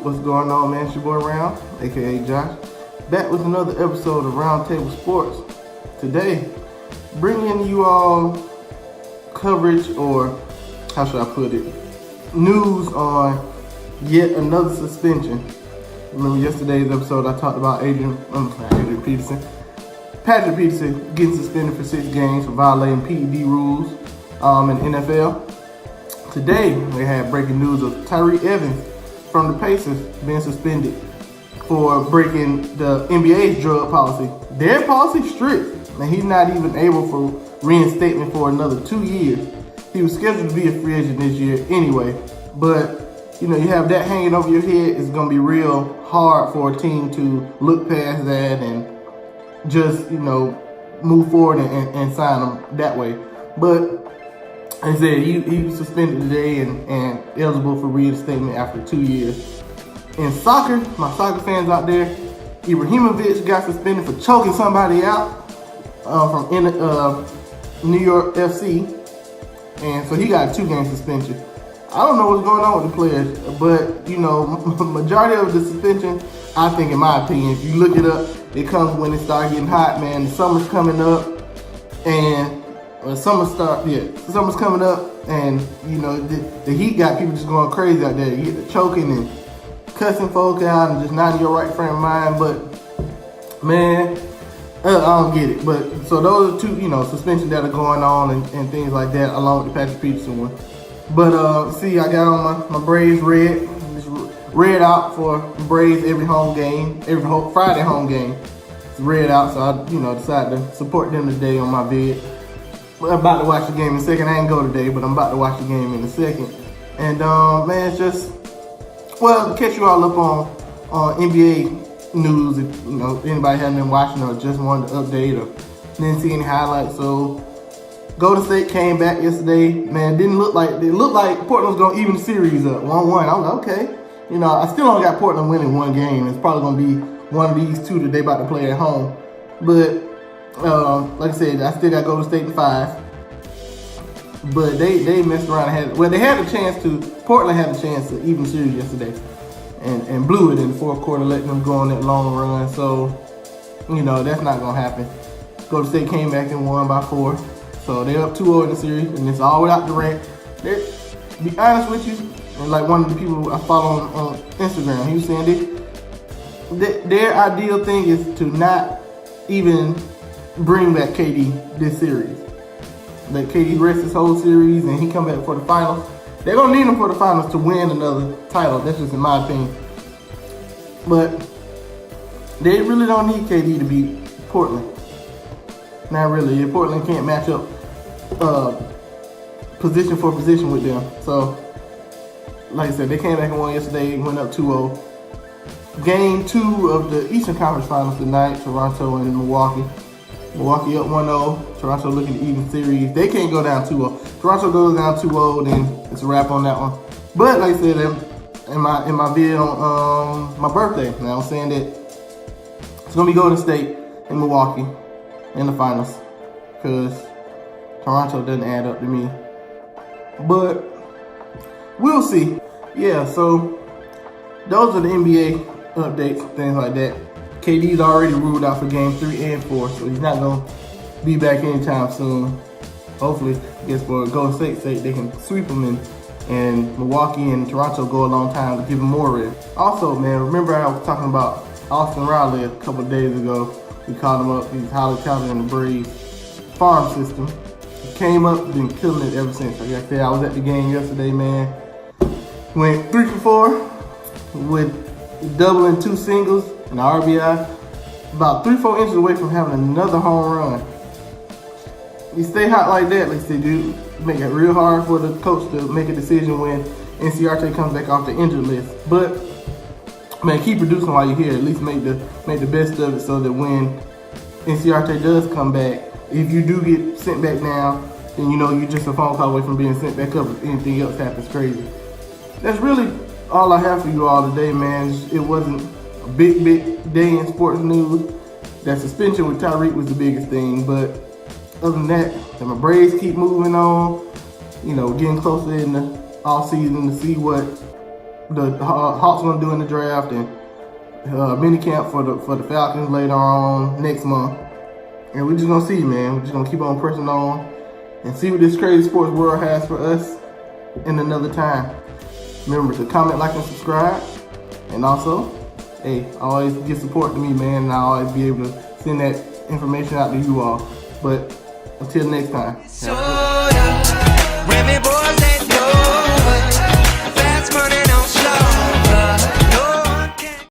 What's going on, man? It's your boy Round, aka Josh, back with another episode of RoundTable Sports. Today, bringing you all coverage, or how should I put it, news on yet another suspension. Remember yesterday's episode I talked about Patrick Peterson getting suspended for 6 games for violating PED rules in NFL. Today, we had breaking news of Tyreke from the Pacers being suspended for breaking the NBA's drug policy. Their policy is strict, and he's not even able for reinstatement for another 2 years. He was scheduled to be a free agent this year anyway, but you have that hanging over your head. It's going to be real hard for a team to look past that and just move forward and sign him that way. But like I said, he was suspended today and eligible for reinstatement after 2 years. In soccer, my soccer fans out there, Ibrahimovic got suspended for choking somebody out from New York FC, and so he got a 2-game suspension. I don't know what's going on with the players, but majority of the suspension, I think, in my opinion, if you look it up, it comes when it starts getting hot, man. The summer's coming up, and summer's coming up, and the heat got people just going crazy out there. You get the choking and cussing folk out and just not in your right frame of mind. But man, I don't get it. But so those are two suspensions that are going on and things like that, along with the Patrick Peterson one. But see, I got on my Braves red. Just red out for Braves every home game, every Friday home game. It's red out, so I decided to support them today on my vid. I'm about to watch the game in a second. I ain't go today, but I'm about to watch the game in a second. And man, it's just to catch you all up on NBA news. If anybody hadn't been watching or just wanted to update or didn't see any highlights. So Golden State came back yesterday. Man, it looked like Portland was gonna even the series up 1-1. I was like, okay. I still only got Portland winning 1 game. It's probably gonna be one of these 2 that they about to play at home. But like I said, I still got Golden State in 5. But they messed around and Portland had a chance to even series yesterday. And blew it in the 4th quarter, letting them go on that long run. So, that's not going to happen. Golden State came back and won by 4. So they're up 2-0 in the series, and it's all without Durant. To be honest with you, and like one of the people I follow on Instagram, he was saying their ideal thing is to not even bring back KD this series. Let KD rest this whole series and he come back for the finals. They're going to need him for the finals to win another title. That's just in my opinion. But they really don't need KD to beat Portland. Not really. Portland can't match up position for position with them. So, like I said, they came back and won yesterday, went up 2-0. Game 2 of the Eastern Conference Finals tonight, Toronto and Milwaukee. Milwaukee up 1-0. Toronto looking to even series. They can't go down 2-0. Toronto goes down 2-0, then it's a wrap on that one. But like I said, in my video on my birthday, I was saying that it's gonna be Golden State and Milwaukee in the finals because Toronto doesn't add up to me. But we'll see. Yeah, so those are the NBA updates, things like that. KD's already ruled out for game 3 and 4, so he's not going to be back anytime soon. Hopefully, I guess for Golden State's sake, they can sweep him and Milwaukee and Toronto go a long time to give him more rest. Also, man, remember I was talking about Austin Riley a couple of days ago. We called him up. He's highly touted in the Braves farm system. He came up, been killing it ever since. Like I said, I was at the game yesterday, man. Went 3 for 4 with double and 2 singles. And the RBI, about 3-4 inches away from having another home run. You stay hot like that, like they do, make it real hard for the coach to make a decision when NCRT comes back off the injured list. But man, keep producing while you're here. At least make the best of it so that when NCRT does come back, if you do get sent back down, then you're just a phone call away from being sent back up if anything else happens crazy. That's really all I have for you all today, man. It wasn't a big day in sports news. That suspension with Tyreke was the biggest thing, but other than that, my Braves keep moving on. Getting closer in the off season to see what the Hawks gonna do in the draft, and mini camp for the Falcons later on next month. And we're just gonna see, man. We're just gonna keep on pressing on and see what this crazy sports world has for us in another time. Remember to comment, like, and subscribe. And also, hey, always give support to me, man, and I'll always be able to send that information out to you all. But until next time.